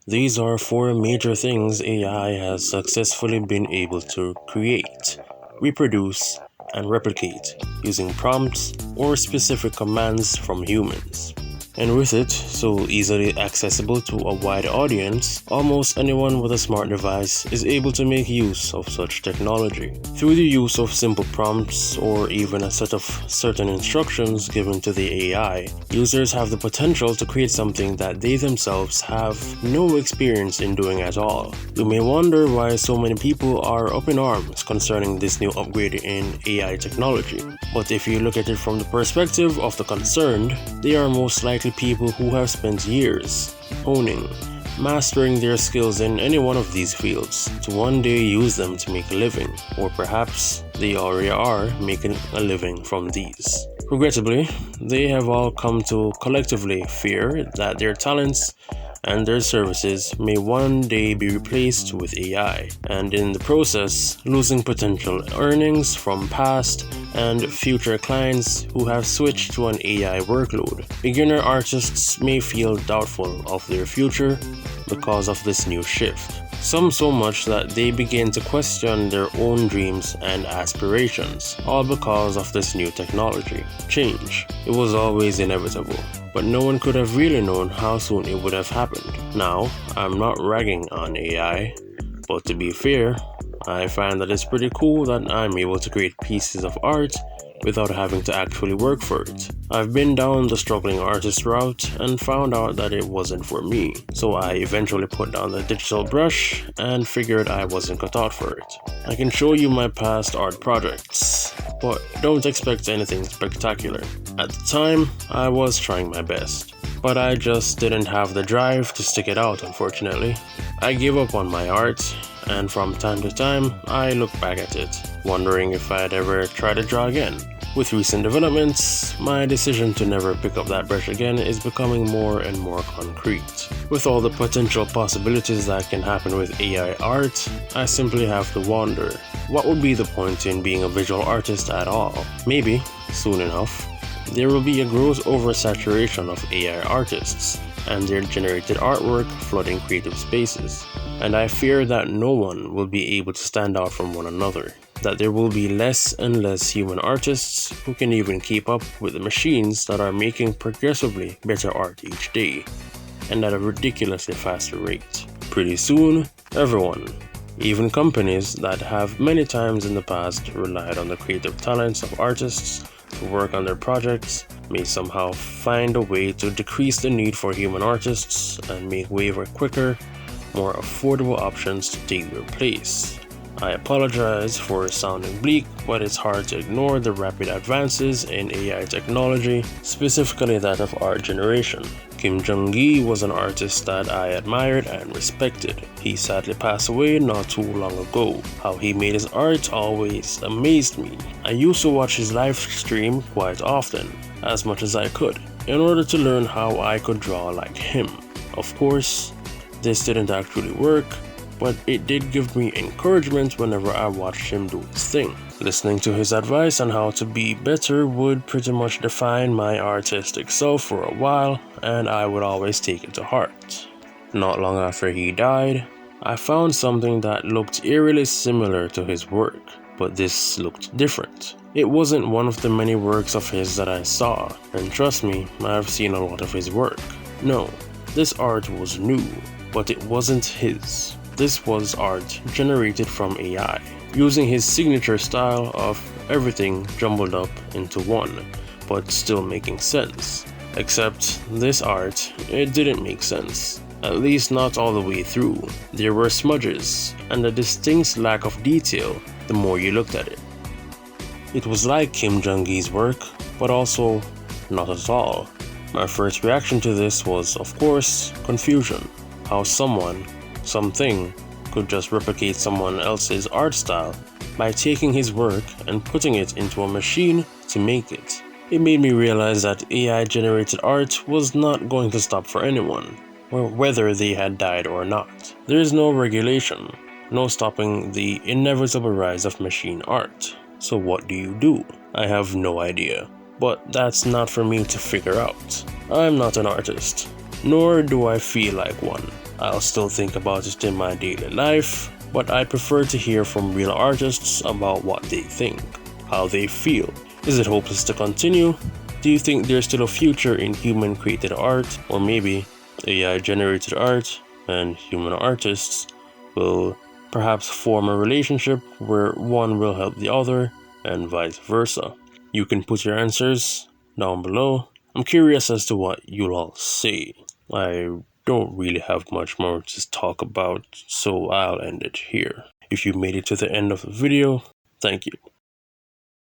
These are four major things AI has successfully been able to create, reproduce, and replicate using prompts or specific commands from humans. And with it so easily accessible to a wide audience, almost anyone with a smart device is able to make use of such technology. Through the use of simple prompts or even a set of certain instructions given to the AI, users have the potential to create something that they themselves have no experience in doing at all. You may wonder why so many people are up in arms concerning this new upgrade in AI technology. But if you look at it from the perspective of the concerned, they are most likely people who have spent years honing, mastering their skills in any one of these fields to one day use them to make a living, or perhaps they already are making a living from these. Regrettably, they have all come to collectively fear that their talents and their services may one day be replaced with AI, and in the process, losing potential earnings from past and future clients who have switched to an AI workload. Beginner artists may feel doubtful of their future because of this new shift. Some so much that they begin to question their own dreams and aspirations, all because of this new technology. Change. It was always inevitable, but no one could have really known how soon it would have happened. Now, I'm not ragging on AI, but to be fair, I find that it's pretty cool that I'm able to create pieces of art without having to actually work for it. I've been down the struggling artist route and found out that it wasn't for me, so I eventually put down the digital brush and figured I wasn't cut out for it. I can show you my past art projects, but don't expect anything spectacular. At the time, I was trying my best, but I just didn't have the drive to stick it out, unfortunately. I gave up on my art, and from time to time, I look back at it, wondering if I'd ever try to draw again. With recent developments, my decision to never pick up that brush again is becoming more and more concrete. With all the potential possibilities that can happen with AI art, I simply have to wonder, what would be the point in being a visual artist at all? Maybe, soon enough, there will be a gross oversaturation of AI artists and their generated artwork flooding creative spaces, and I fear that no one will be able to stand out from one another, that there will be less and less human artists who can even keep up with the machines that are making progressively better art each day, and at a ridiculously faster rate. Pretty soon, everyone, even companies that have many times in the past relied on the creative talents of artists to work on their projects, may somehow find a way to decrease the need for human artists and make way for quicker, more affordable options to take their place. I apologize for sounding bleak, but it's hard to ignore the rapid advances in AI technology, specifically that of art generation. Kim Jung-gi was an artist that I admired and respected. He sadly passed away not too long ago. How he made his art always amazed me. I used to watch his live stream quite often, as much as I could, in order to learn how I could draw like him. Of course, this didn't actually work, but it did give me encouragement whenever I watched him do his thing. Listening to his advice on how to be better would pretty much define my artistic self for a while, and I would always take it to heart. Not long after he died, I found something that looked eerily similar to his work, but this looked different. It wasn't one of the many works of his that I saw, and trust me, I've seen a lot of his work. No, this art was new, but it wasn't his. This was art generated from AI, using his signature style of everything jumbled up into one, but still making sense. Except this art, it didn't make sense. At least not all the way through. There were smudges, and a distinct lack of detail the more you looked at it. It was like Kim Jung-gi's work, but also not at all. My first reaction to this was, of course, confusion. How someone, something, could just replicate someone else's art style by taking his work and putting it into a machine to make it. It made me realize that AI-generated art was not going to stop for anyone, whether they had died or not. There is no regulation, no stopping the inevitable rise of machine art. So what do? I have no idea. But that's not for me to figure out. I'm not an artist, nor do I feel like one. I'll still think about it in my daily life, but I prefer to hear from real artists about what they think, how they feel. Is it hopeless to continue? Do you think there's still a future in human created art, or maybe AI generated art and human artists will perhaps form a relationship where one will help the other and vice versa? You can put your answers down below. I'm curious as to what you'll all say. I don't really have much more to talk about, so I'll end it here. If you made it to the end of the video, thank you.